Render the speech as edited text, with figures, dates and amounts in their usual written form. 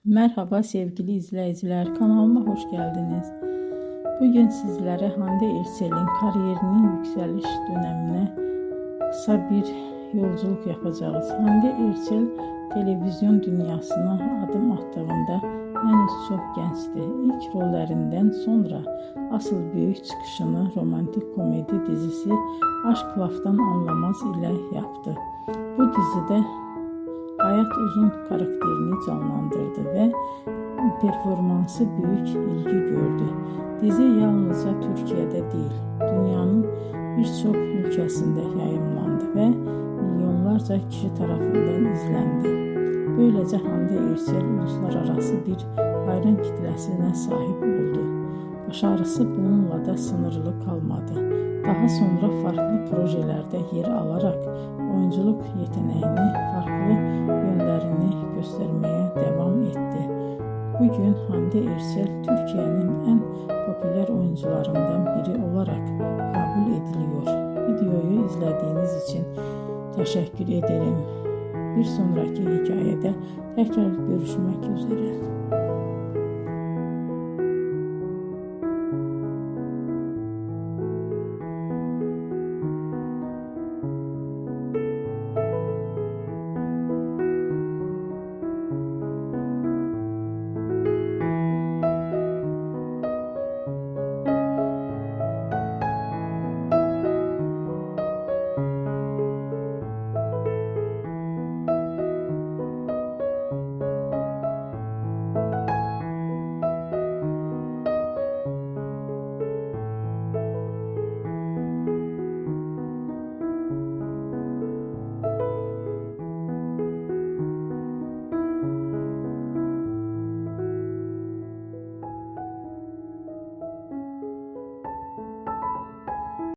Merhaba sevgili izleyiciler, kanalıma hoş geldiniz. Bugün sizlere Hande Erçel'in kariyerinin yükseliş dönemine kısa bir yolculuk yapacağız. Hande Erçel televizyon dünyasına adım attığında henüz çok gençti. İlk rollerinden sonra asıl büyük çıkışını romantik komedi dizisi Aşk Laftan Anlamaz ile yaptı. Bu dizide Hayat Uzun karakterini canlandırdı ve performansı büyük ilgi gördü. Dizi yalnızca Türkiye'de değil, dünyanın birçok ülkesinde yayımlandı ve milyonlarca kişi tarafından izlendi. Böylece Hande Erçel uluslararası bir hayran kitlesine sahip oldu. Başarısı bununla da sınırlı kalmadı. Daha sonra farklı projelerde yer alarak oyunculuk yeteneğini, farklı yönlerini göstermeye devam etti. Bugün Hande Erçel Türkiye'nin en popüler oyuncularından biri olarak kabul ediliyor. Videoyu izlediğiniz için teşekkür ederim. Bir sonraki hikayede tekrar görüşmek üzere.